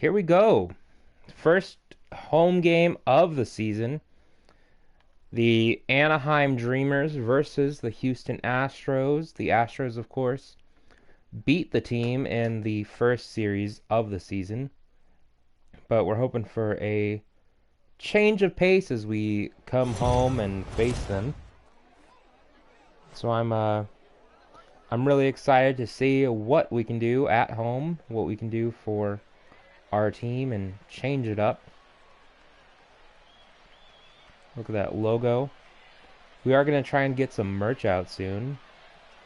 here we go. First home game of the season. The Anaheim Dreamers versus the Houston Astros. The Astros, of course, beat the team in the first series of the season. But we're hoping for a change of pace as we come home and face them. So I'm really excited to see what we can do at home, what we can do for our team and change it up. Look at that logo. We are going to try and get some merch out soon.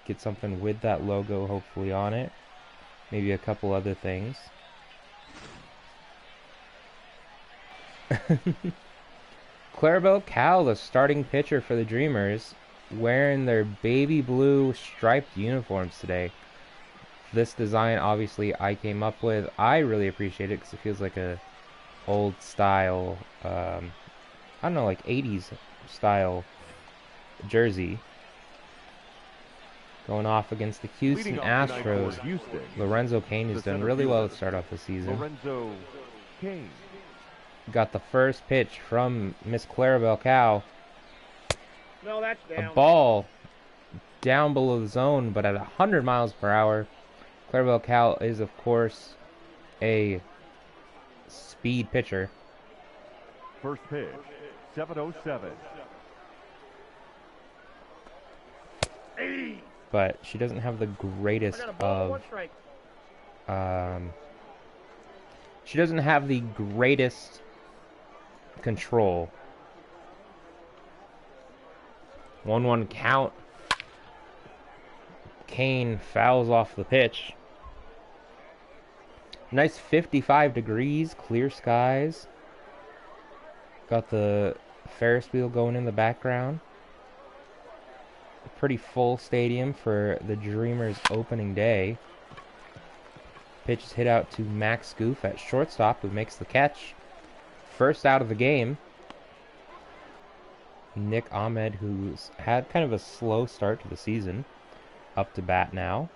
Get something with that logo hopefully on it. Maybe a couple other things. Clarabelle Cow, the starting pitcher for the Dreamers, wearing their baby blue striped uniforms today. This design, obviously, I came up with. I really appreciate it because it feels like a old style, I don't know, like 80s style jersey. Going off against the Houston Astros. Lorenzo Cain has done really well to start off the season. Lorenzo Cain. Got the first pitch from Miss Clarabelle Cow. No, that's down. A ball down below the zone, but at 100 miles per hour. Clarabelle Cow is, of course, a speed pitcher. First pitch, 7:07. But she doesn't have the greatest of... she doesn't have the greatest control. 1-1 count. Cain fouls off the pitch. Nice 55 degrees, clear skies. Got the Ferris wheel going in the background. A pretty full stadium for the Dreamers opening day. Pitch is hit out to Max Goof at shortstop, who makes the catch. First out of the game. Nick Ahmed, who's had kind of a slow start to the season, up to bat now.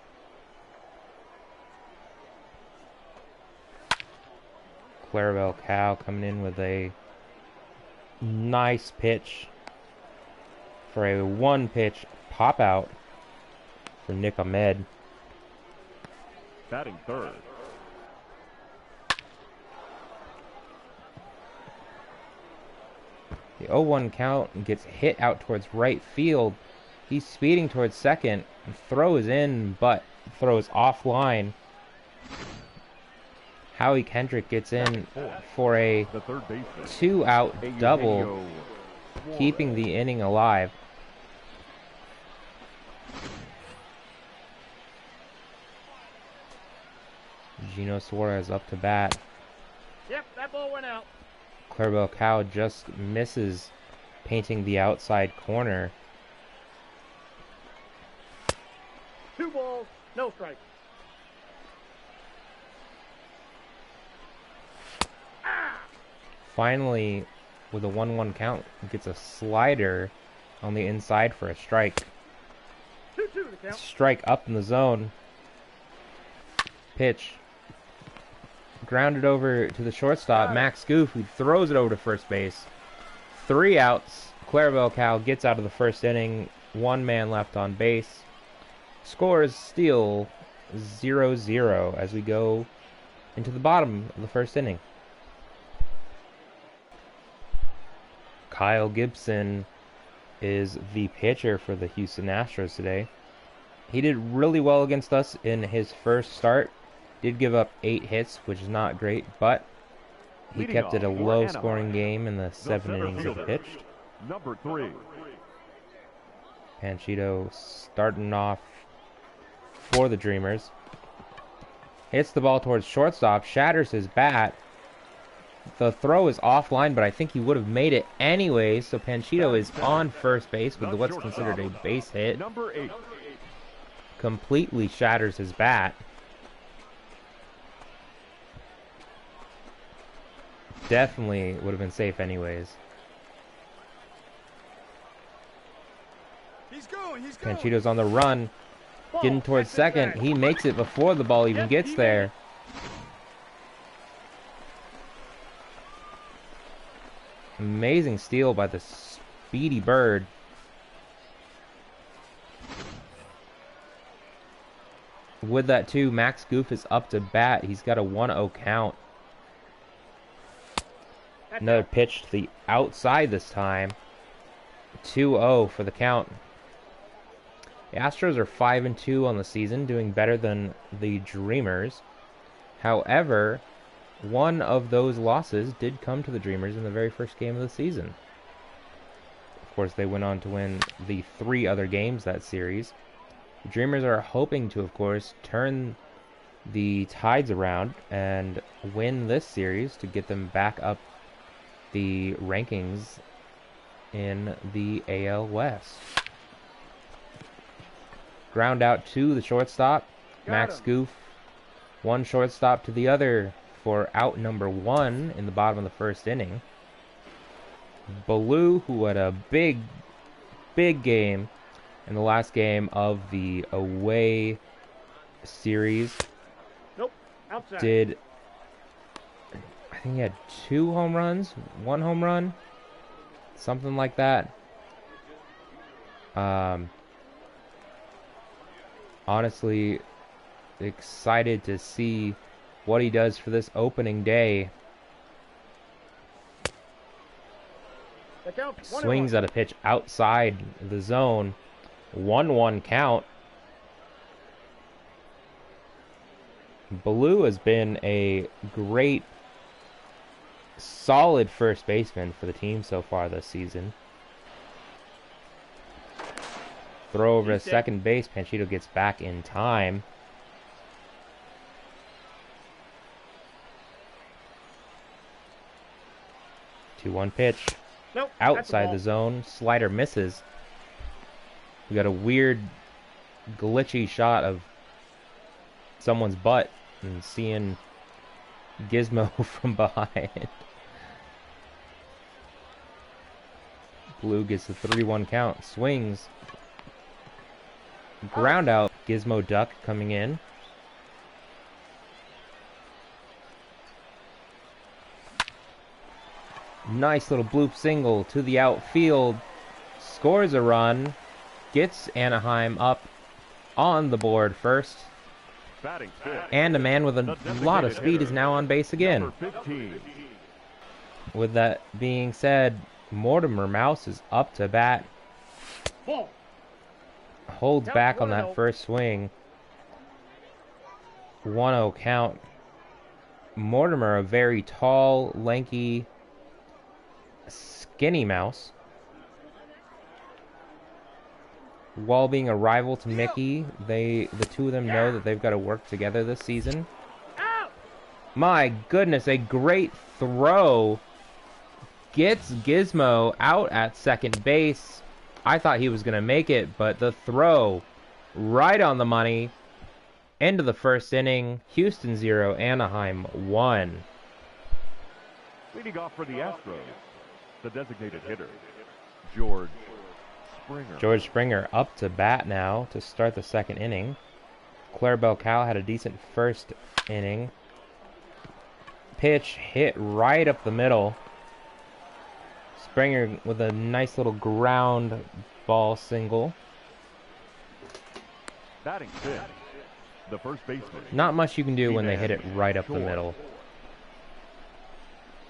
Clarabelle Cow coming in with a nice pitch for a one-pitch pop-out for Nick Ahmed. Batting third. The 0-1 count gets hit out towards right field. He's speeding towards second. Throws in, but throws offline. Howie Kendrick gets in for a 2-out double, keeping the inning alive. Gino Suarez up to bat. Yep, that ball went out. Clarabelle Cow just misses painting the outside corner. 2 balls, no strike. Finally, with a 1-1 count, gets a slider on the inside for a strike. 2-2 the count. Strike up in the zone. Pitch. Grounded over to the shortstop, Max Goof, who throws it over to first base. 3 outs. Clarabelle Cow gets out of the first inning. 1 man left on base. Score is still 0-0 as we go into the bottom of the first inning. Kyle Gibson is the pitcher for the Houston Astros today. He did really well against us in his first start. Did give up 8 hits, which is not great, but he kept it a low-scoring game in the 7 innings he pitched. Number 3. Panchito starting off for the Dreamers. Hits the ball towards shortstop, shatters his bat. The throw is offline, but I think he would have made it anyway, so Panchito is on first base with what's considered a base hit. Number 8. Completely shatters his bat. Definitely would have been safe anyways. Panchito's on the run, getting towards second. He makes it before the ball even gets there. Amazing steal by the speedy bird. With that too, Max Goof is up to bat. He's got a 1-0 count. Another pitch to the outside this time. 2-0 for the count. The Astros are 5-2 on the season, doing better than the Dreamers. However, one of those losses did come to the Dreamers in the very first game of the season. Of course, they went on to win the 3 other games that series. The Dreamers are hoping to, of course, turn the tides around and win this series to get them back up the rankings in the AL West. Ground out to the shortstop. Max Goof, one shortstop to the other for out number 1 in the bottom of the first inning. Baloo, who had a big game in the last game of the away series, did, I think he had 2 home runs, 1 home run, something like that. Honestly, excited to see what he does for this opening day. Swings at a pitch outside the zone. 1-1 count. Baloo has been a great, solid first baseman for the team so far this season. Throw over to second base. Panchito gets back in time. Two-one pitch. Nope, Outside the zone. Slider misses. We got a weird, glitchy shot of someone's butt and seeing Gizmo from behind. Blue gets the 3-1 count. Swings. Ground out. Gizmo duck coming in. Nice little bloop single to the outfield. Scores a run. Gets Anaheim up on the board first. And a man with a lot of speed is now on base again. With that being said, Mortimer Mouse is up to bat. Holds back on that first swing. 1-0 count. Mortimer, a very tall, lanky, skinny mouse. While being a rival to Mickey, the two of them know that they've got to work together this season. My goodness, a great throw. Gets Gizmo out at second base. I thought he was going to make it, but the throw right on the money. End of the first inning. Houston 0, Anaheim 1. Leading off for the Astros, the designated hitter, George Springer. George Springer up to bat now to start the second inning. Clarabelle Cow had a decent first inning. Pitch hit right up the middle. Springer with a nice little ground ball single. Batting fifth, the first baseman. Not much you can do when they hit it right up the middle.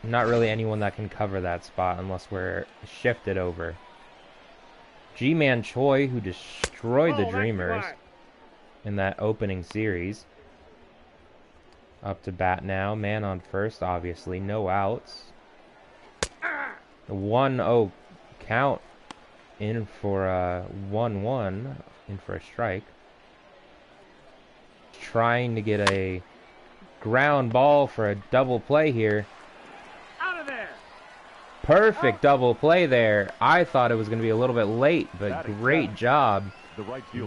Not really anyone that can cover that spot unless we're shifted over. G-Man Choi, who destroyed the Dreamers in that opening series. Up to bat now. Man on first, obviously. No outs. 1-0 count. In for a 1-1. In for a strike. Trying to get a ground ball for a double play here. Out of there. Perfect double play there. I thought it was going to be a little bit late, but great job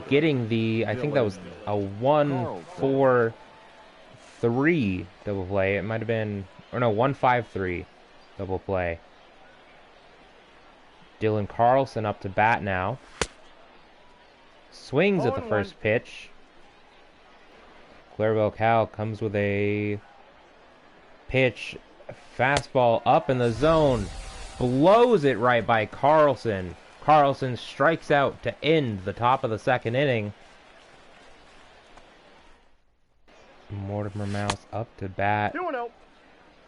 getting the, I think that was a 1-4-3 double play. It might have been, or no, 1-5-3 double play. Dylan Carlson up to bat now. Swings at the first pitch. Clarabelle Cow comes with a pitch. Fastball up in the zone. blows it right by Carlson. Carlson strikes out to end the top of the second inning. Mortimer Mouse up to bat. 2-0.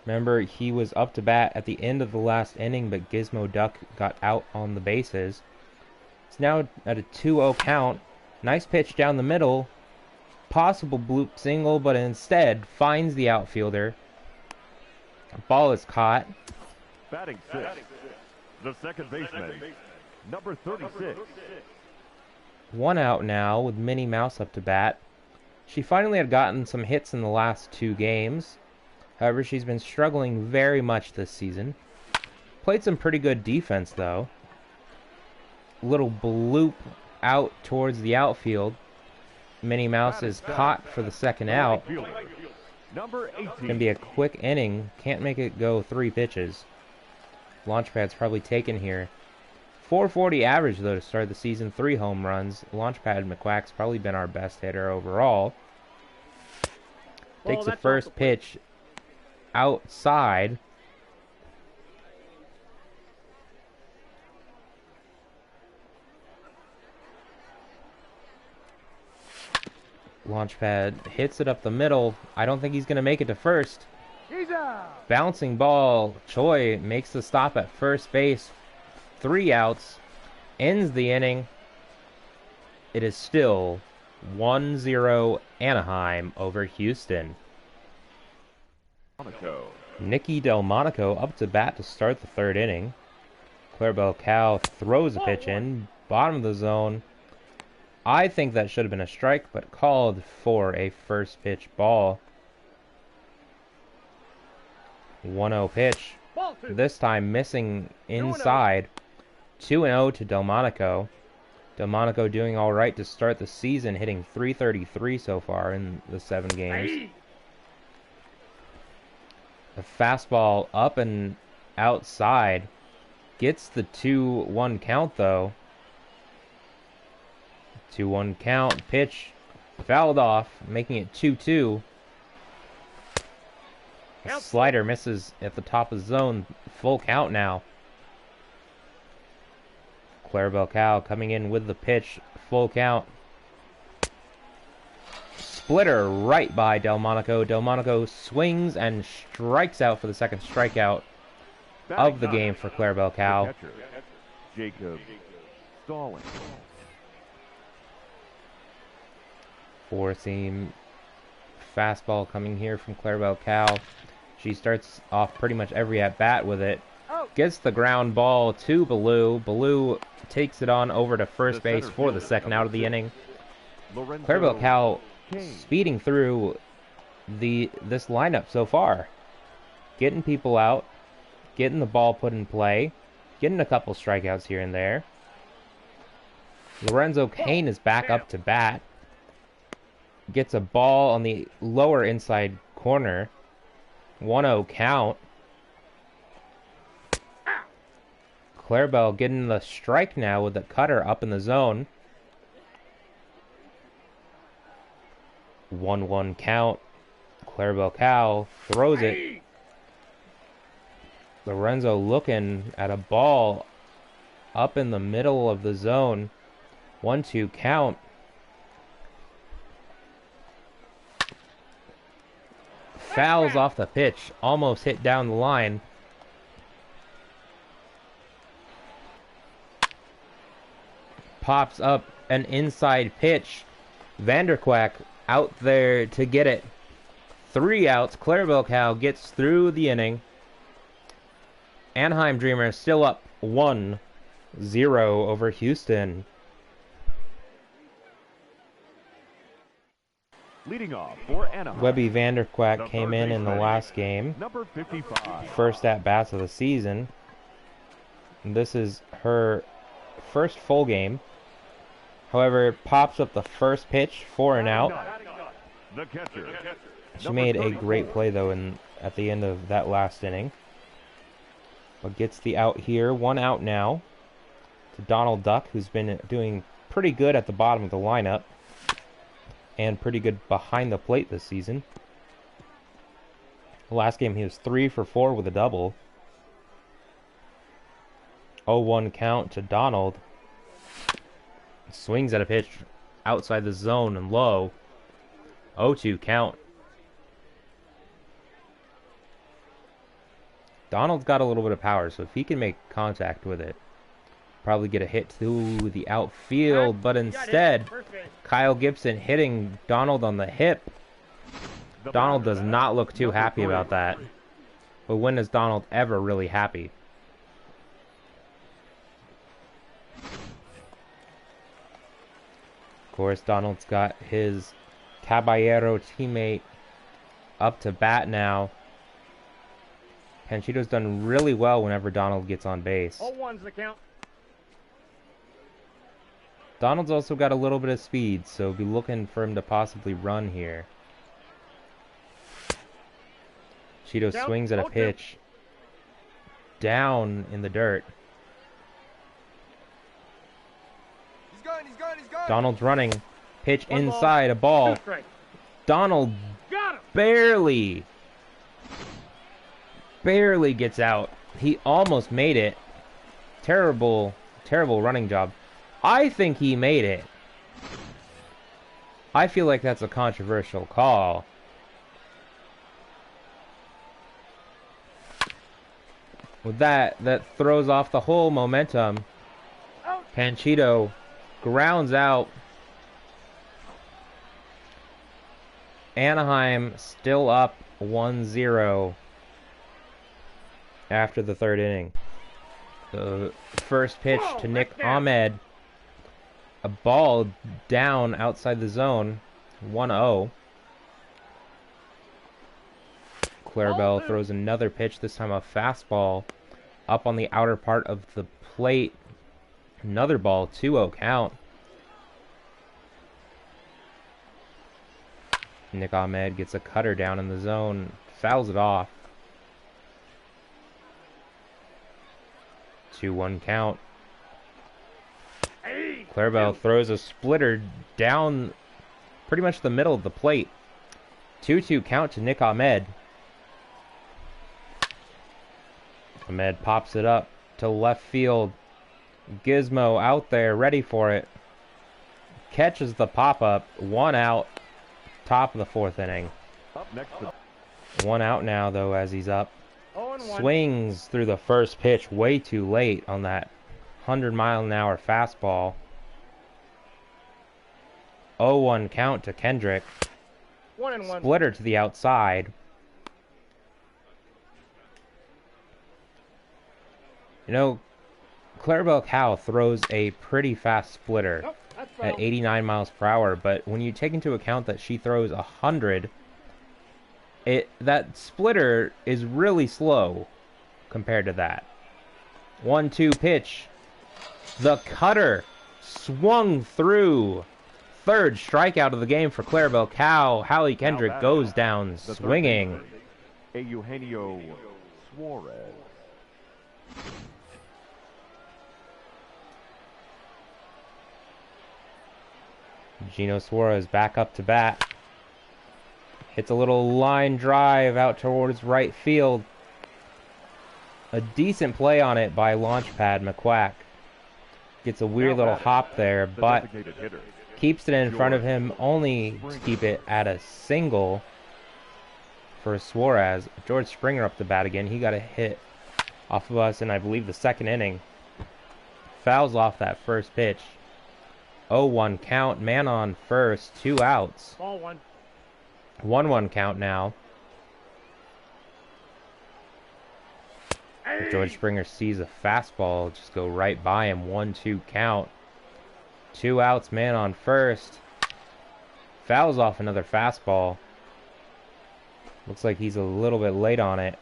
Remember, he was up to bat at the end of the last inning, but Gizmo Duck got out on the bases. It's now at a 2-0 count. Nice pitch down the middle. Possible bloop single, but instead finds the outfielder. Ball is caught. Batting sixth, the second baseman, number 36. 1 out now with Minnie Mouse up to bat. She finally had gotten some hits in the last 2 games. However, she's been struggling very much this season. Played some pretty good defense, though. Little bloop out towards the outfield. Minnie Mouse is caught for the second out. Number 18. Gonna be a quick inning. Can't make it go 3 pitches. Launchpad's probably taken here. 440 average, though, to start the season. 3 home runs. Launchpad McQuack's probably been our best hitter overall. Takes the first pitch outside. Launchpad hits it up the middle. I don't think he's going to make it to first. He's out. Bouncing ball. Choi makes the stop at first base. 3 outs. Ends the inning. It is still 1-0 Anaheim over Houston. Monaco. Nicky Delmonico up to bat to start the 3rd inning. Clarabelle Cow throws a pitch in. Bottom of the zone. I think that should have been a strike, but called for a first pitch ball. 1-0 pitch. This time missing inside. 2-0 to Delmonico. Delmonico doing all right to start the season, hitting .333 so far in the 7 games. The fastball up and outside. Gets the 2-1 count, though. 2-1 count. Pitch fouled off, making it 2-2. A slider misses at the top of the zone. Full count now. Clarabelle Cow coming in with the pitch. Full count. Splitter right by Delmonico. Delmonico swings and strikes out for the second strikeout of the game for Clarabelle Cow. Jacob Stalling. 4-seam fastball coming here from Clarabelle Cow. She starts off pretty much every at-bat with it. Gets the ground ball to Ballou. Ballou takes it on over to first base for the second out of the inning. Clarabelle Cow speeding through this lineup so far. Getting people out. Getting the ball put in play. Getting a couple strikeouts here and there. Lorenzo Kane is back up to bat. Gets a ball on the lower inside corner. 1-0 count. Clarabelle getting the strike now with the cutter up in the zone. 1-1 count. Clarabelle Cow throws it. Lorenzo looking at a ball up in the middle of the zone. 1-2 count. Fouls off the pitch. Almost hit down the line. Pops up an inside pitch. Vanderquack out there to get it. 3 outs. Clarabelle Cow gets through the inning. Anaheim Dreamers still up 1-0 over Houston. Leading off for Anaheim. Webby Vanderquack came in the last game. Number 55. First at-bats of the season. This is her first full game. However, pops up the first pitch for an out. The catcher. She made a great play, though, at the end of that last inning. But gets the out here. 1 out now to Donald Duck, who's been doing pretty good at the bottom of the lineup. And pretty good behind the plate this season. Last game he was 3 for 4 with a double. 0-1 count to Donald. Swings at a pitch outside the zone and low. 0-2 count. Donald's got a little bit of power, so if he can make contact with it, probably get a hit to the outfield, but instead, Kyle Gibson hitting Donald on the hip. Donald does not look too happy about that. But when is Donald ever really happy? Of course, Donald's got his Caballero teammate up to bat now. Panchito's done really well whenever Donald gets on base. 0-1's the count. Donald's also got a little bit of speed, so be looking for him to possibly run here. Cheeto swings at a pitch. Down in the dirt. He's gone. Donald's running. Pitch inside, a ball. Donald barely gets out. He almost made it. Terrible running job. I think he made it. I feel like that's a controversial call. With that throws off the whole momentum. Panchito grounds out. Anaheim still up 1-0 after the third inning. The first pitch to Nick Ahmed. A ball down outside the zone. 1-0. Clarabelle throws another pitch, this time a fastball up on the outer part of the plate. Another ball, 2-0 count. Nick Ahmed gets a cutter down in the zone, fouls it off. 2-1 count. Clarabelle throws a splitter down pretty much the middle of the plate. 2-2 count to Nick Ahmed. Ahmed pops it up to left field. Gizmo out there, ready for it. Catches the pop-up. 1 out. Top of the fourth inning. Up next to 1 out now, though, as he's up. Swings through the first pitch way too late on that 100-mile-an-hour fastball. 0-1 count to Kendrick. 1-1. Splitter to the outside. You know, Clarabelle Cow throws a pretty fast splitter at 89 miles per hour, but when you take into account that she throws 100, that splitter is really slow compared to that. 1-2 pitch. The cutter swung through. Third strikeout of the game for Clarabelle Cow. Hallie Kendrick goes down swinging. Eugenio Suarez. Gino Suarez back up to bat. Hits a little line drive out towards right field. A decent play on it by Launchpad McQuack. Gets a weird little hop there, but keeps it in front of him only to keep it at a single for Suarez. George Springer up to bat again. He got a hit off of us in, I believe, the second inning. Fouls off that first pitch. 0-1 count, man on first, 2 outs. Ball 1. 1-1 count now. George Springer sees a fastball just go right by him. 1-2 count. 2 outs, man on first. Fouls off another fastball. Looks like he's a little bit late on it.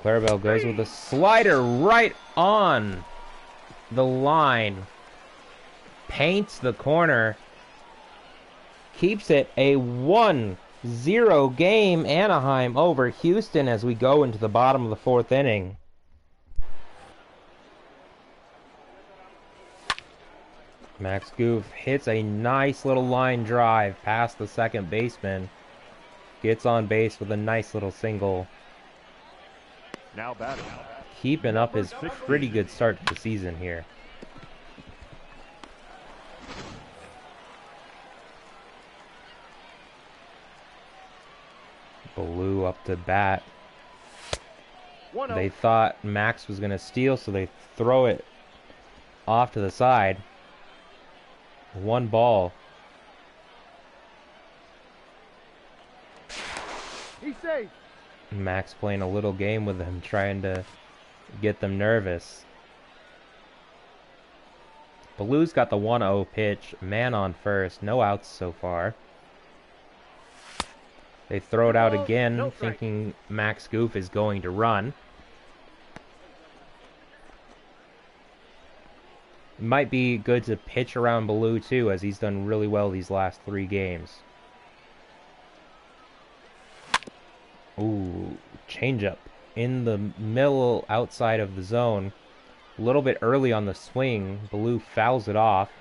Clarabelle goes with a slider right on the line. Paints the corner. Keeps it a 1-0 game. Anaheim over Houston as we go into the bottom of the fourth inning. Max Goof hits a nice little line drive past the second baseman. Gets on base with a nice little single. Now batting. keeping up his pretty good start to the season here. Blue up to bat. They thought Max was going to steal, so they throw it off to the side. 1 ball. He's safe. Max playing a little game with them, trying to get them nervous. Blue's got the 1-0 pitch. Man on first. No outs so far. They throw it out again, thinking Max Goof is going to run. It might be good to pitch around Blue too, as he's done really well these last 3 games. Ooh, changeup in the middle outside of the zone. A little bit early on the swing. Blue fouls it off.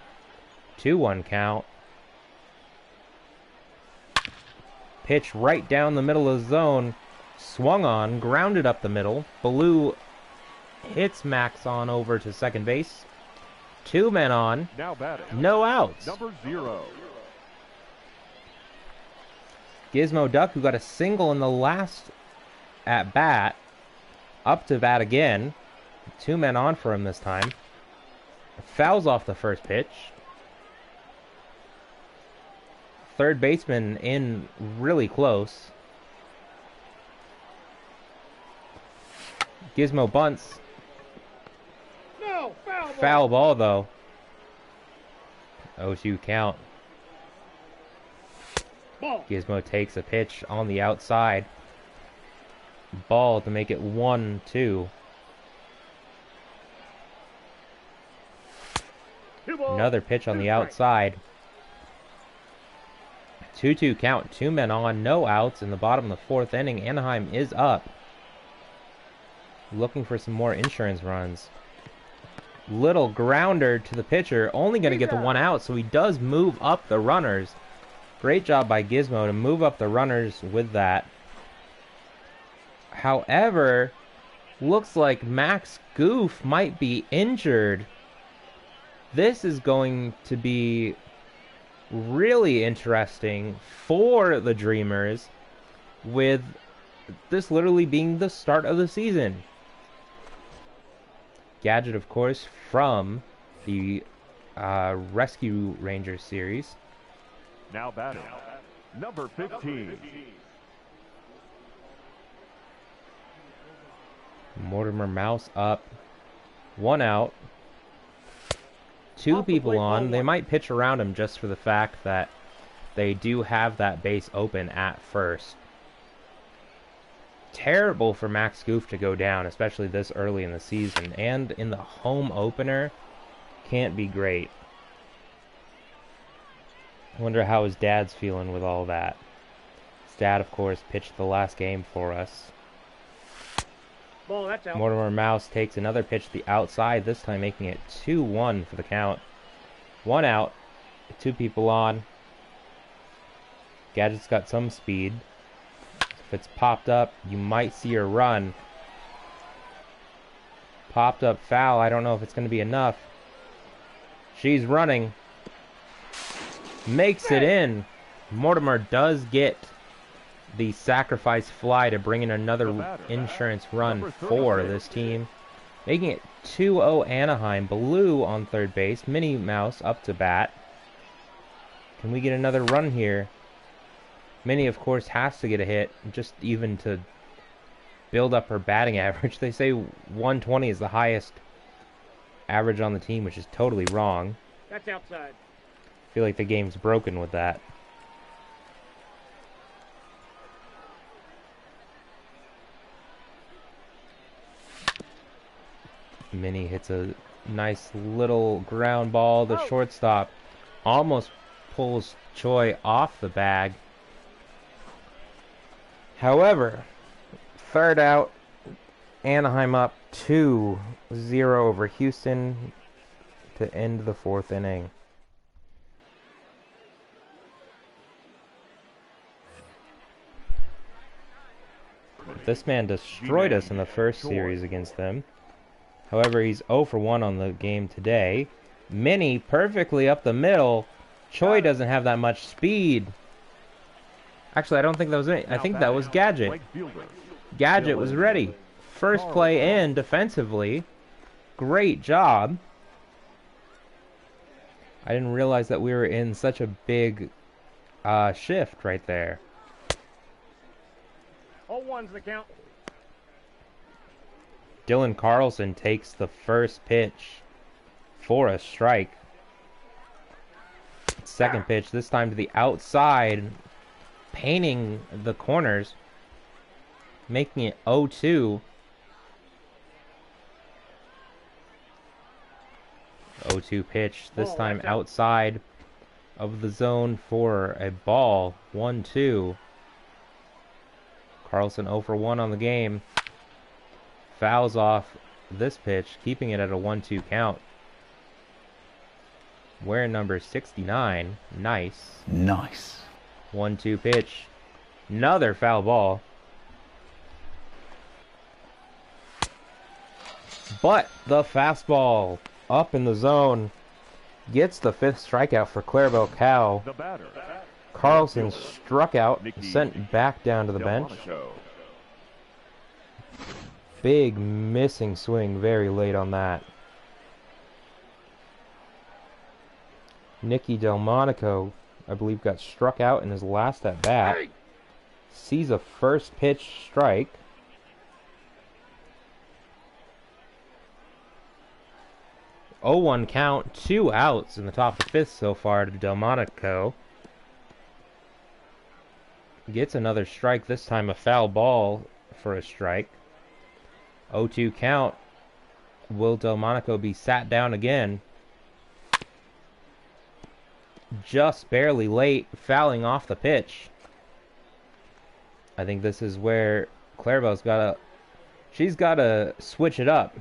2-1 count. Pitch right down the middle of the zone. Swung on, grounded up the middle. Blue hits Max on over to second base. 2 men on. Now batting. No outs. Number 0. Gizmo Duck, who got a single in the last at bat, up to bat again. 2 men on for him this time. Fouls off the first pitch. Third baseman in really close. Gizmo bunts. No, Foul ball though. 0-2 count. Ball. Gizmo takes a pitch on the outside. Ball to make it 1-2. Another pitch on the outside. 2-2 count. 2 men on. No outs in the bottom of the 4th inning. Anaheim is up. Looking for some more insurance runs. Little grounder to the pitcher. Only going to get the 1 out, so he does move up the runners. Great job by Gizmo to move up the runners with that. However, looks like Max Goof might be injured. This is going to be really interesting for the Dreamers, with this literally being the start of the season. Gadget, of course, from the Rescue Rangers series. Now batting. Number 15. Mortimer Mouse up. 1 out. 2 people on. They might pitch around him just for the fact that they do have that base open at first. Terrible for Max Goof to go down, especially this early in the season. And in the home opener, can't be great. Wonder how his dad's feeling with all that. His dad, of course, pitched the last game for us. Ball, that's out. Mortimer Mouse takes another pitch to the outside, this time making it 2-1 for the count. 1 out, 2 people on. Gadget's got some speed. If it's popped up, you might see her run. Popped up foul. I don't know if it's going to be enough. She's running. Makes it in. Mortimer does get the sacrifice fly to bring in another insurance run for this team, making it 2-0 Anaheim. Blue on third base. Minnie Mouse up to bat. Can we get another run here? Minnie, of course, has to get a hit, just even to build up her batting average. They say 120 is the highest average on the team, which is totally wrong. That's outside. I feel like the game's broken with that. Minnie hits a nice little ground ball. The shortstop almost pulls Choi off the bag. However, third out, Anaheim up 2-0 over Houston to end the 4th inning. This man destroyed us in the first series against them. However, he's 0 for 1 on the game today. Mini perfectly up the middle. Choi doesn't have that much speed. Actually, I don't think that was it. I think that was Gadget. Gadget was ready. First play in defensively. Great job. I didn't realize that we were in such a big shift right there. 0-1's the count. Dylan Carlson takes the first pitch for a strike. Second pitch, this time to the outside, painting the corners, making it 0-2. 0-2 pitch, this time outside of the zone for a ball. 1-2. Carlson 0 for 1 on the game. Fouls off this pitch, keeping it at a 1-2 count. Wearing number 69. Nice. Nice. 1-2 pitch. Another foul ball. But the fastball up in the zone gets the 5th strikeout for Clarabelle Cow. Carlson struck out, sent back down to the bench. Big missing swing very late on that. Nicky Delmonico, I believe, got struck out in his last at bat. Sees a first pitch strike. Oh, 0-1 count, 2 outs in the top of the 5th so far to Delmonico. Gets another strike, this time a foul ball for a strike. 0-2 count. Will Delmonico be sat down again? Just barely late, fouling off the pitch. I think this is where Clarabelle's she's gotta switch it up.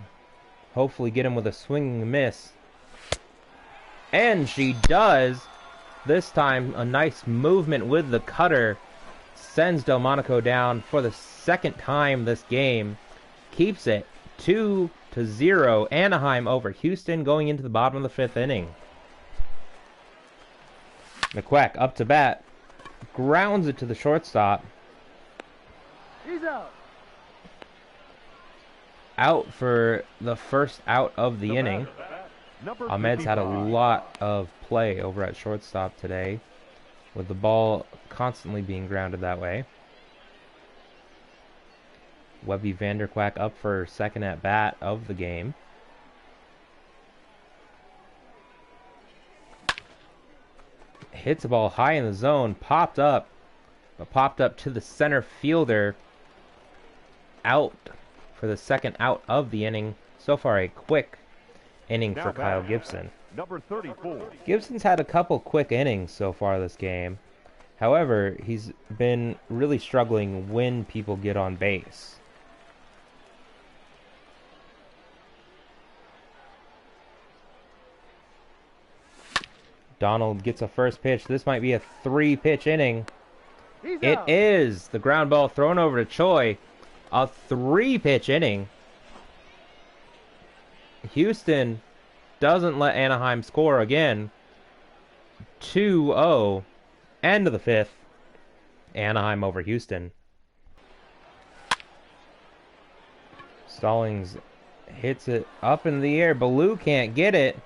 Hopefully get him with a swinging miss. And she does. This time, a nice movement with the cutter sends Delmonico down for the second time this game. Keeps it 2-0. Anaheim over Houston going into the bottom of the 5th inning. McQuack up to bat. Grounds it to the shortstop. He's out. Out for the first out of the inning. Ahmed's had a lot of play over at shortstop today, with the ball constantly being grounded that way. Webby Vanderquack up for second at bat of the game. Hits the ball high in the zone, popped up to the center fielder. Out for the second out of the inning. So far, a quick inning for Kyle Gibson. Number 34. Gibson's had a couple quick innings so far this game. However, he's been really struggling when people get on base. Donald gets a first pitch. This might be a 3-pitch inning. It is. The ground ball thrown over to Choi. A 3-pitch inning. Houston doesn't let Anaheim score again. 2-0. End of the 5th. Anaheim over Houston. Stallings hits it up in the air. Baloo can't get it.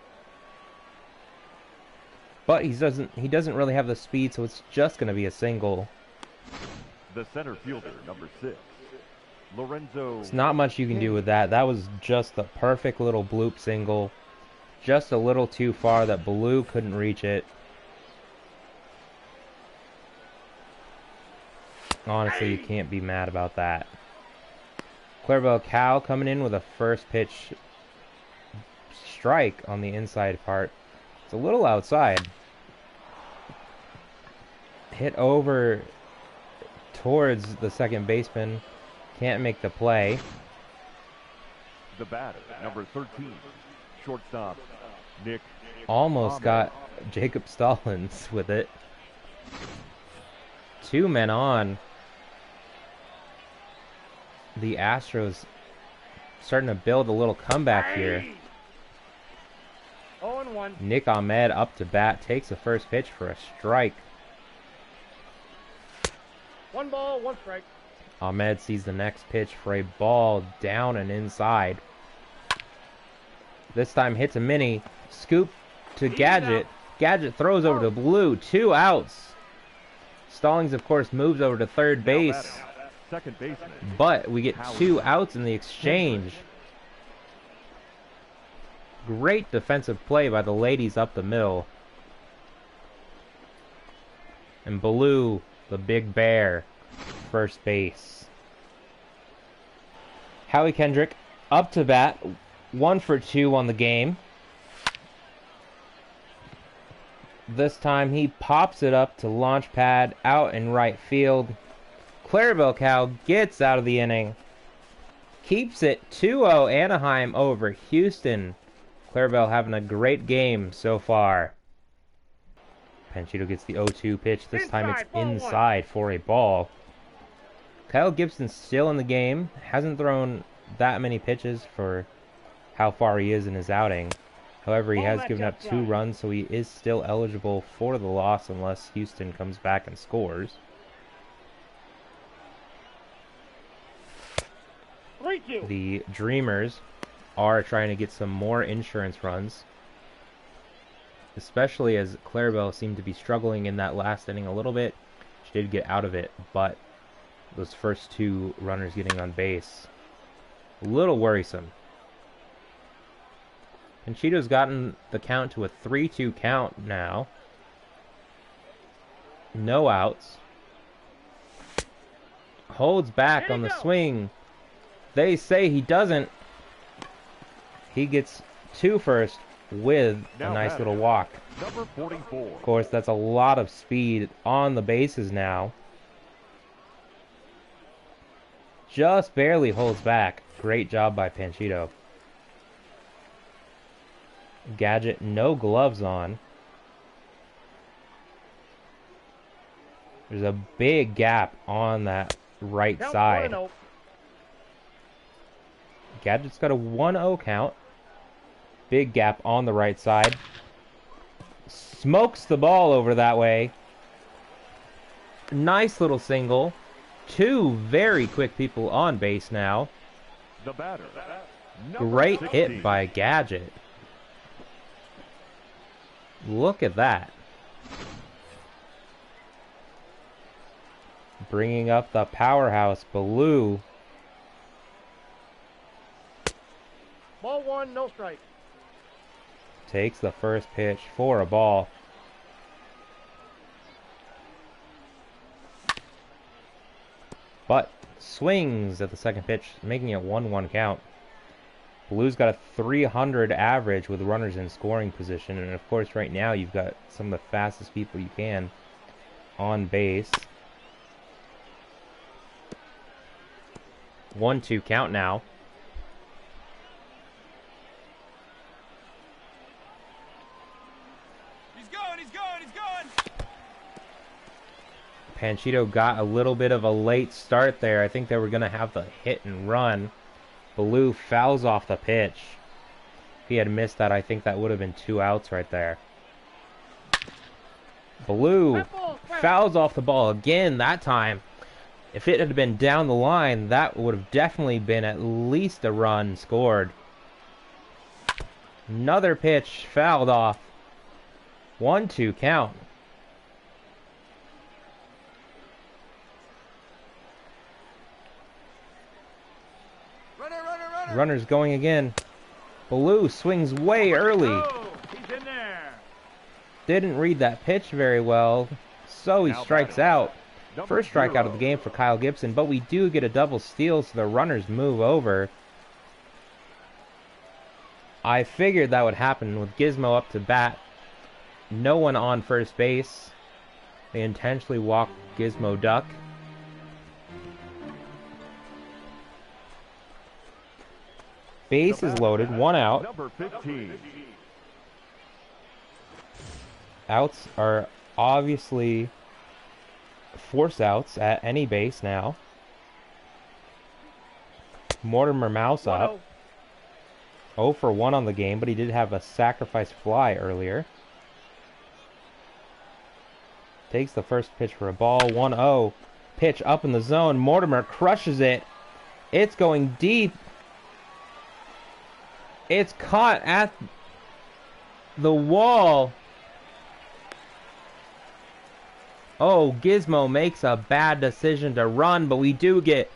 But he doesn't really have the speed, so it's just going to be a single. The center fielder, number 6. Lorenzo. There's not much you can do with that. That was just the perfect little bloop single. Just a little too far that Baloo couldn't reach it. Honestly, you can't be mad about that. Clarabelle Cow coming in with a first pitch strike on the inside part. It's a little outside. Hit over towards the second baseman. Can't make the play. The batter, number 13. Shortstop, Nick. Almost got Jacob Stallings with it. 2 men on. The Astros starting to build a little comeback here. 0-1. Nick Ahmed up to bat, takes the first pitch for a strike. 1 ball, 1 strike. Ahmed sees the next pitch for a ball down and inside. This time hits a mini. Scoop to Gadget. Gadget throws over to Blue. 2 outs. Stallings, of course, moves over to third base. Second baseman. But we get 2 outs in the exchange. Great defensive play by the ladies up the middle. And Blue, the big bear, first base. Howie Kendrick up to bat, 1 for 2 on the game. This time he pops it up to launch pad out in right field. Clarabelle Cow gets out of the inning. Keeps it 2-0 Anaheim over Houston. Clarabelle having a great game so far. Panchito gets the 0-2 pitch. This time it's inside for a ball. Kyle Gibson's still in the game. Hasn't thrown that many pitches for how far he is in his outing. However, he has given up 2 runs, so he is still eligible for the loss unless Houston comes back and scores. 3-2. The Dreamers are trying to get some more insurance runs, especially as Clarabelle seemed to be struggling in that last inning a little bit. She did get out of it, but those first 2 runners getting on base, a little worrisome. Panchito's gotten the count to a 3-2 count now. No outs. Holds back on the swing. They say he doesn't. He gets 2 first with a nice little walk. Number 44. Of course, that's a lot of speed on the bases now. Just barely holds back. Great job by Panchito. Gadget, no gloves on. There's a big gap on that right side. Gadget's got a 1-0 count. Big gap on the right side. Smokes the ball over that way. Nice little single. 2 very quick people on base now. The batter. Great hit by Gadget. Look at that. Bringing up the powerhouse, Blue. Ball 1, no strike. Takes the first pitch for a ball. But swings at the second pitch, making it 1-1 count. Blue's got a 300 average with runners in scoring position. And, of course, right now you've got some of the fastest people you can on base. 1-2 count now. He's going, he's going, he's going! Panchito got a little bit of a late start there. I think they were going to have the hit and run. Blue fouls off the pitch. If he had missed that, I think that would have been 2 outs right there. Blue fouls off the ball again that time. If it had been down the line, that would have definitely been at least a run scored. Another pitch fouled off. 1-2 count. Runner's going again. Blue swings way early. He's in there. Didn't read that pitch very well, so he strikes out. First strikeout of the game for Kyle Gibson, but we do get a double steal, so the runners move over. I figured that would happen with Gizmo up to bat. No one on first base. They intentionally walk Gizmo Duck. Base is loaded, 1 out. Number 15. Outs are obviously force outs at any base now. Mortimer Mouse up. 1-0. 0 for 1 on the game, but he did have a sacrifice fly earlier. Takes the first pitch for a ball. 1-0. Pitch up in the zone. Mortimer crushes it. It's going deep. It's caught at the wall. Oh, Gizmo makes a bad decision to run, but we do get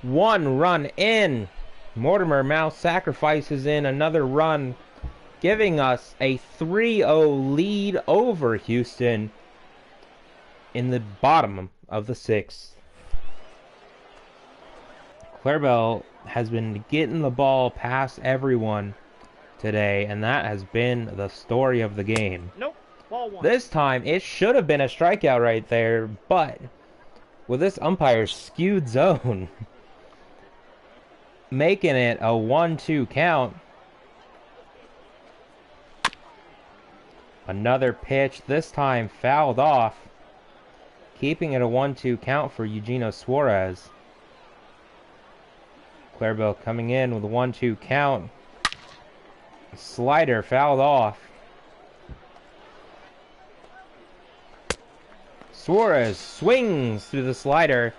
1 run in. Mortimer Mouse sacrifices in another run, giving us a 3-0 lead over Houston in the bottom of the 6th. Clarabelle has been getting the ball past everyone today, and that has been the story of the game. Nope. Ball 1. This time, it should have been a strikeout right there, but with this umpire's skewed zone, making it a 1-2 count. Another pitch, this time fouled off, keeping it a 1-2 count for Eugenio Suarez. Clarabelle coming in with a 1-2 count. Slider fouled off. Suarez swings through the slider.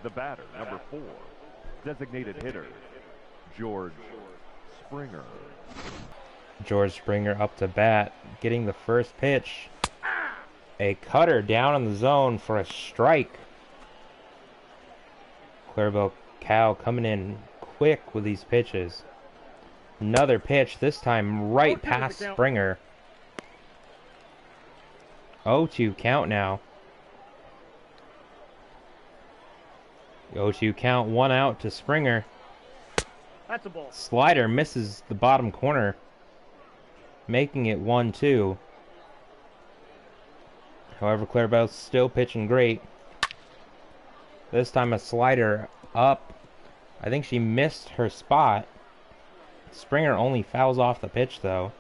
The batter, number 4, designated hitter, George Springer. George Springer up to bat, getting the first pitch. A cutter down in the zone for a strike. Clarabelle Cow coming in quick with these pitches. Another pitch, this time right past Springer. 0-2 count now. 0-2 count, 1 out to Springer. That's a ball. Slider misses the bottom corner, making it 1-2. However, Clarabelle's still pitching great. This time a slider up. I think she missed her spot. Springer only fouls off the pitch though.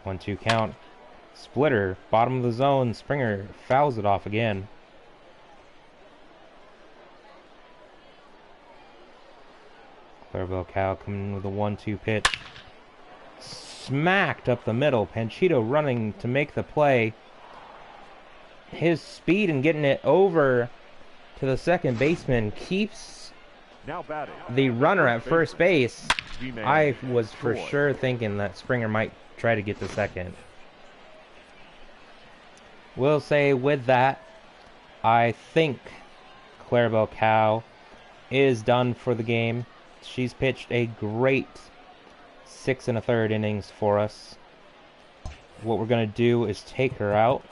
1-2 count. Splitter, bottom of the zone. Springer fouls it off again. Clarabelle Cow coming in with a 1-2 pitch. Smacked up the middle. Panchito running to make the play. His speed in getting it over to the second baseman keeps Now batting, the runner at first base. G-Man I was for Troy. sure thinking that Springer might try to get to second. We'll say with that, I think Clarabelle Cow is done for the game. She's pitched a great 6 1/3 innings for us. What we're going to do is take her out.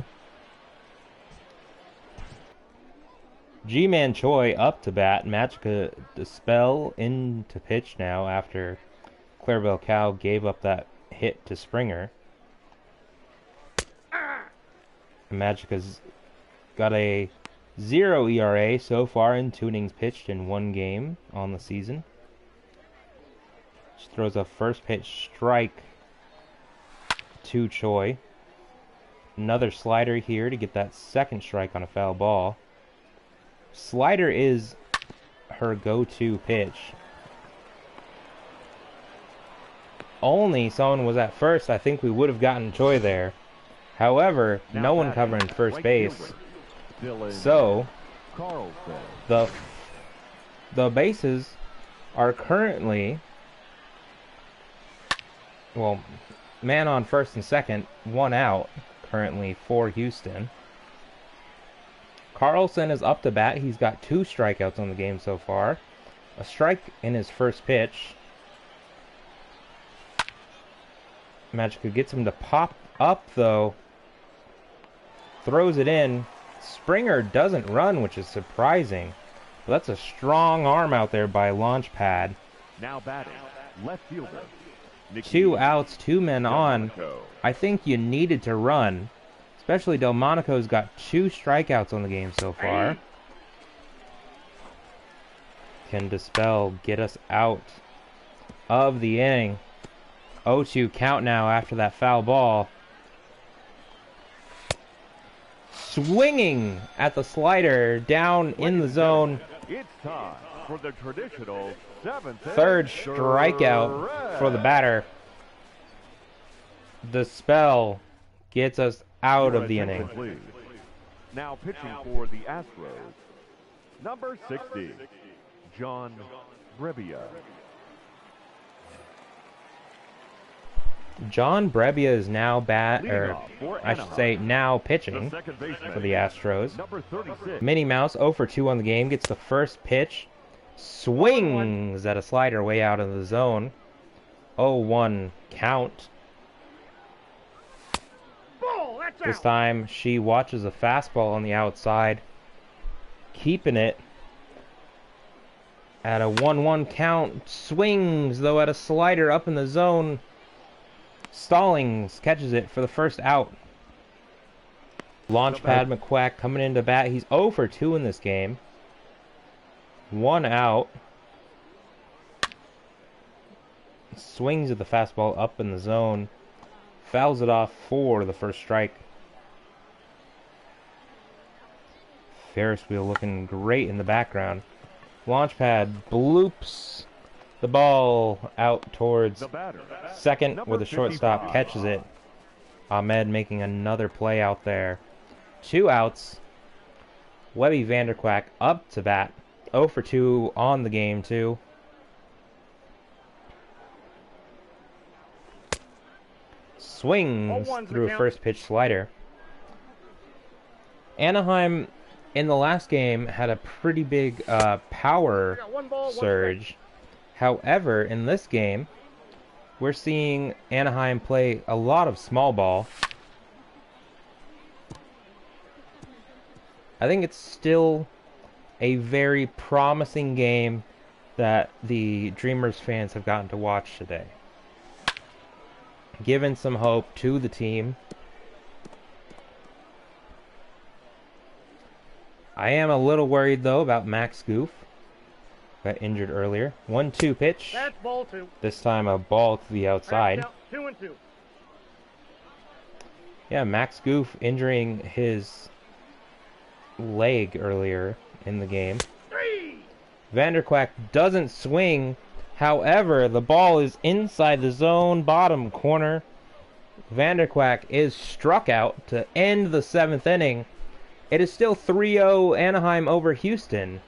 G-Man Choi up to bat. Magica Dispel in to pitch now after Clarabelle Cow gave up that hit to Springer. Magica's got a 0 ERA so far in 2 innings pitched in 1 game on the season. She throws a first pitch strike to Choi. Another slider here to get that second strike on a foul ball. Slider is her go-to pitch. Only someone was at first, I think we would have gotten Choi there. However, Now no one batting, covering first right base. fielder, Dylan So, Carlson. the bases are currently, well, man on first and second, 1 out currently for Houston. Carlson is up to bat. He's got 2 strikeouts on the game so far. A strike in his first pitch. Magica gets him to pop up though. Throws it in. Springer doesn't run, which is surprising. But that's a strong arm out there by Launchpad. Now batting, left fielder. Nikki 2 outs, 2 men on. Delmonico. I think you needed to run. Especially Delmonico's got 2 strikeouts on the game so far. Can Dispel get us out of the inning? 0-2 count now after that foul ball. swinging at the slider down in the zone. It's time for the traditional seventh Third strikeout for the batter. The spell gets us out of the inning. Please. Now pitching for the Astros, number 60, John Brebbia. John Brebbia is now now pitching for the Astros. Number 36. Minnie Mouse 0 for 2 on the game, gets the first pitch, swings at a slider way out of the zone. 0-1 count. Ball, that's This out. time she watches a fastball on the outside, keeping it at a 1-1 count. Swings though at a slider up in the zone. Stallings catches it for the first out. Launchpad McQuack coming into bat. He's 0 for 2 in this game. 1 out. Swings at the fastball up in the zone. Fouls it off for the first strike. Ferris wheel looking great in the background. Launchpad bloops the ball out towards second, where the shortstop catches it. Ahmed making another play out there. 2 outs. Webby Vanderquack up to bat. 0 for 2 on the game, too. Swings through a first pitch slider. Anaheim, in the last game, had a pretty big power surge. However, in this game, we're seeing Anaheim play a lot of small ball. I think it's still a very promising game that the Dreamers fans have gotten to watch today. Giving some hope to the team. I am a little worried, though, about Max Goof. Got injured earlier. 1-2 pitch. That's ball 2. This time a ball to the outside. 2-2. Yeah, Max Goof injuring his leg earlier in the game. 3. Vanderquack doesn't swing. However, the ball is inside the zone, bottom corner. Vanderquack is struck out to end the 7th inning. It is still 3-0 Anaheim over Houston.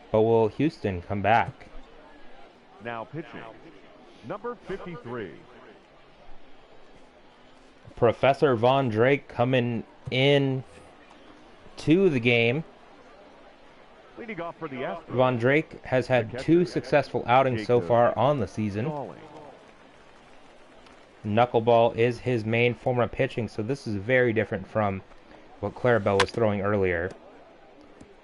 But will Houston come back? Now pitching, number 53. Professor Von Drake coming in to the game. Leading off for the Astros, Von Drake has had 2 successful outings so far on the season. Knuckleball is his main form of pitching, so this is very different from what Clarabelle was throwing earlier.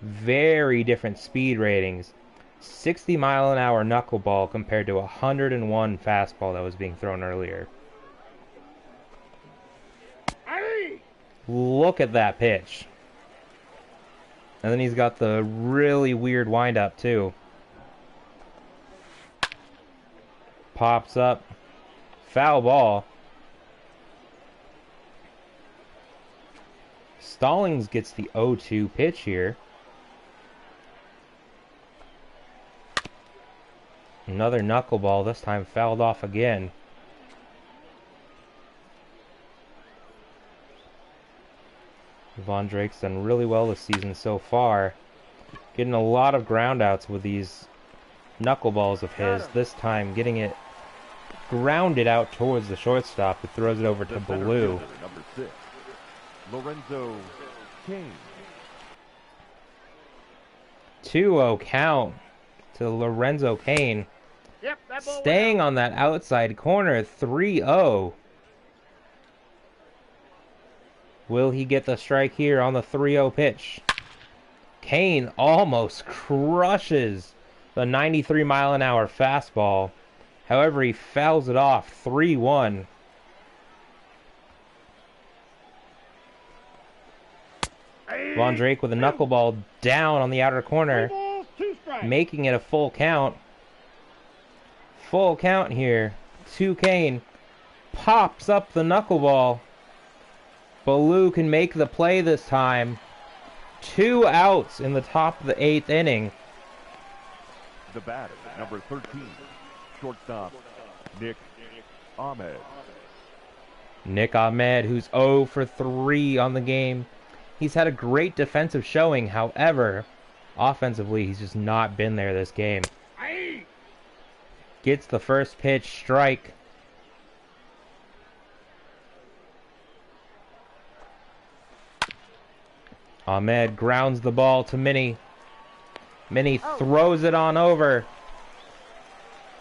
Very different speed ratings. 60-mile-an-hour knuckleball compared to 101 fastball that was being thrown earlier. Look at that pitch. And then he's got the really weird windup too. Pops up. Foul ball. Stallings gets the 0-2 pitch here. Another knuckleball, this time fouled off again. Von Drake's done really well this season so far. Getting a lot of groundouts with these knuckleballs of his. This time getting it grounded out towards the shortstop, who throws it over to Blue. Number 6, Lorenzo Kane. 2-0 count to Lorenzo Kane. Yep, that ball Staying on that outside corner, 3-0. Will he get the strike here on the 3-0 pitch? Kane almost crushes the 93-mile-an-hour fastball. However, he fouls it off, 3-1. Von Drake with a knuckleball down on the outer corner, making it a full count. Full count here to Kane. Pops up the knuckleball. Baloo can make the play this time. 2 outs in the top of the 8th inning. The batter, number 13, shortstop, Nick Ahmed. Nick Ahmed, who's 0 for 3 on the game. He's had a great defensive showing. However, offensively, he's just not been there this game. Gets the first pitch, strike. Ahmed grounds the ball to Minnie. Minnie throws it on over.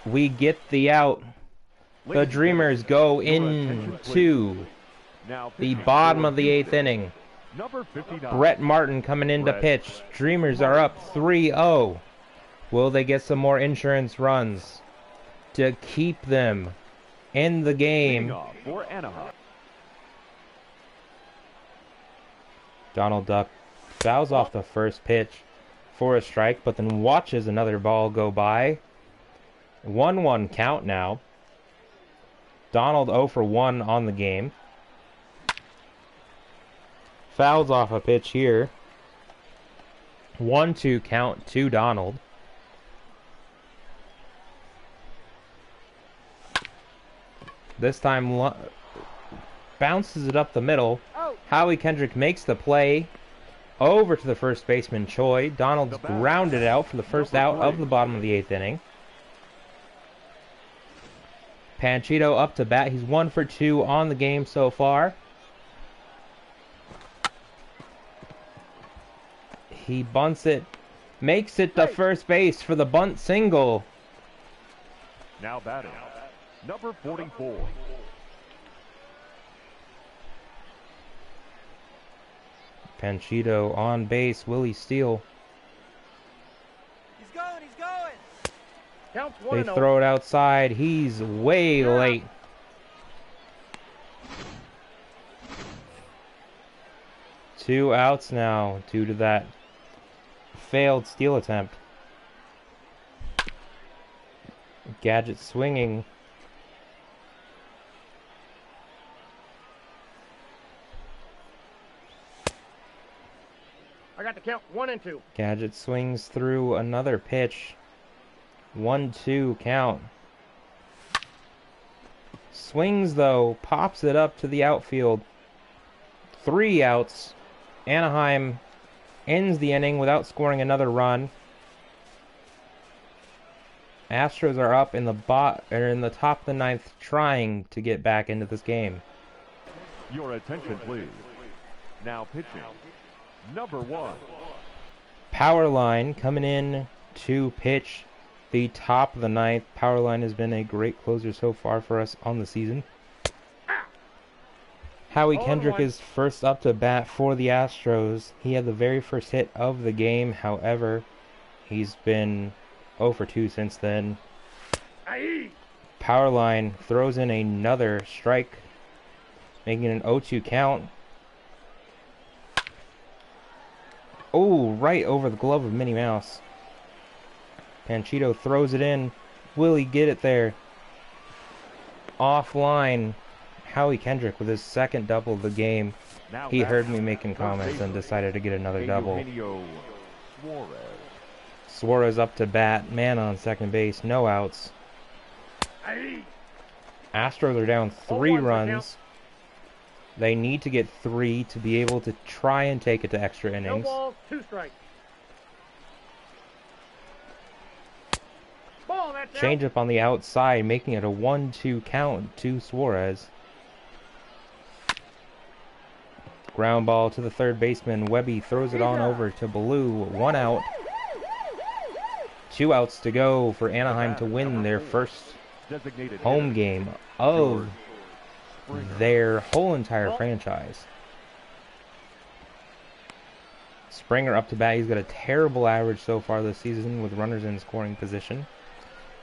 We get the out. The Dreamers go into the bottom of the 8th inning. Number 59. Brett Martin coming in to pitch. Dreamers are up 3-0. Will they get some more insurance runs to keep them in the game? For Anaheim. Donald Duck fouls off the first pitch for a strike, but then watches another ball go by. 1-1 count now. Donald 0 for 1 on the game. Fouls off a pitch here. 1-2 count to Donald. This time bounces it up the middle. Howie Kendrick makes the play over to the first baseman Choi. Donald's grounded out for the first out of the bottom of the 8th inning. Panchito up to bat. He's 1 for 2 on the game so far. He bunts it, makes it to first base for the bunt single. Now batting, number 44. Panchito on base. Willie Steele. He's going, he's going. Counts They 1-0. throw it outside. He's way late. Two outs now due to that failed steal attempt. Gadget swinging. I got the count 1-2. Gadget swings through another pitch. 1-2 count. Swings though, pops it up to the outfield. 3 outs. Anaheim ends the inning without scoring another run. Astros are up in the top of the 9th, trying to get back into this game. Your attention, please. Now pitching, number 1. Powerline coming in to pitch the top of the 9th. Powerline has been a great closer so far for us on the season. Howie Kendrick is first up to bat for the Astros. He had the very first hit of the game. However, he's been 0 for 2 since then. Powerline throws in another strike, making it an 0-2 count. Oh, right over the glove of Minnie Mouse. Panchito throws it in. Will he get it there? Offline. Howie Kendrick with his second double of the game. He heard me making comments and decided to get another double. Suarez up to bat. Man on second base. No outs. Astros are down 3 runs. They need to get 3 to be able to try and take it to extra No innings. balls, 2 strikes. Ball, that's out. Change up on the outside, making it a 1-2 count to Suarez. Ground ball to the third baseman. Webby throws it on over to Baloo. 1 out. 2 outs to go for Anaheim to win their first home game of their whole entire franchise. Springer up to bat. He's got a terrible average so far this season with runners in scoring position.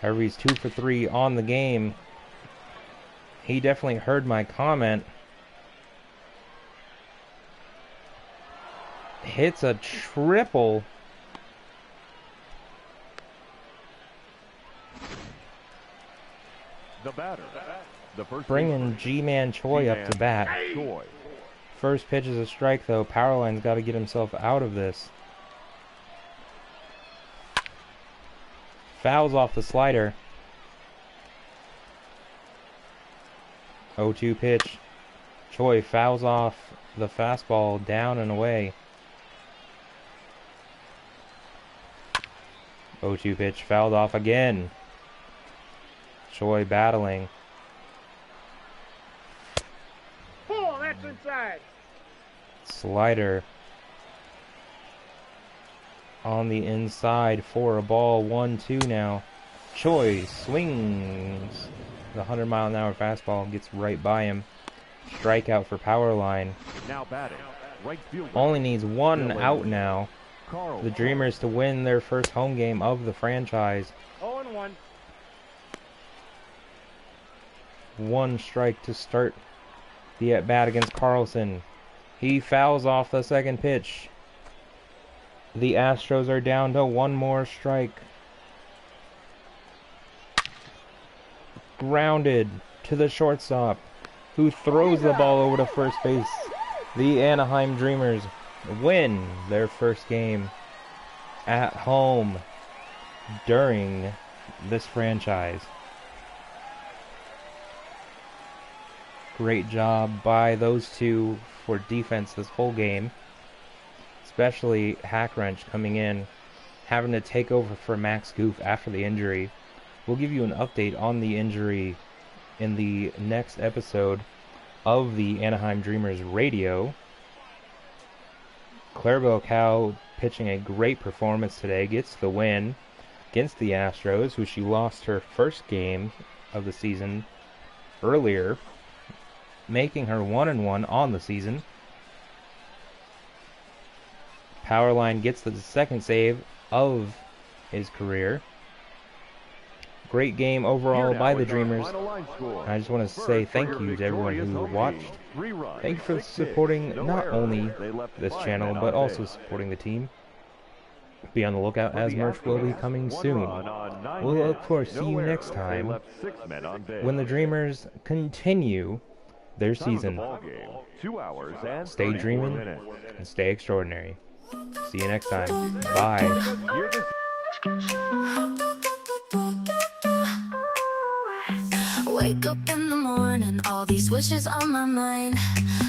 However, he's 2 for 3 on the game. He definitely heard my comment. Hits a triple. The batter, the first Bringing G-Man Choi up to bat. Choi. First pitch is a strike, though. Powerline's got to get himself out of this. Fouls off the slider. 0-2 pitch. Choi fouls off the fastball down and away. 0-2 pitch, fouled off again. Choi battling. Oh, that's inside. Slider on the inside for a ball. 1-2 now. Choi swings. The 100-mile-an-hour fastball gets right by him. Strikeout for Powerline. Now batting, right fielder. Only needs one out now. Carl. The Dreamers to win their first home game of the franchise. 0-1. One strike to start the at-bat against Carlson. He fouls off the second pitch. The Astros are down to one more strike. Grounded to the shortstop, who throws the ball over to first base. The Anaheim Dreamers win their first game at home during this franchise. Great job by those two for defense this whole game, especially Hackwrench coming in, having to take over for Max Goof after the injury. We'll give you an update on the injury in the next episode of the Anaheim Dreamers radio. Clarabelle Cow pitching a great performance today, gets the win against the Astros, who she lost her first game of the season earlier, making her 1-1 on the season. Powerline gets the second save of his career. Great game overall by the Dreamers. I just want to say thank you to everyone who watched. Thank you for supporting not only this channel, but also supporting the team. Be on the lookout as merch will be coming soon. We'll of course see you next time when the Dreamers continue their season. Stay dreaming and stay extraordinary. See you next time. Bye. Wake up in the morning, all these wishes on my mind.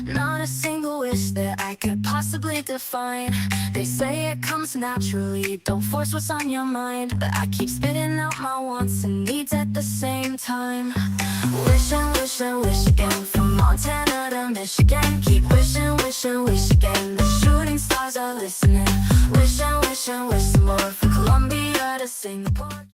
Not a single wish that I could possibly define. They say it comes naturally, don't force what's on your mind. But I keep spitting out my wants and needs at the same time. Wish and wish and wish again, from Montana to Michigan. Keep wishing, wish and wish again, the shooting stars are listening. Wish and wish and wish some more, from Colombia to Singapore.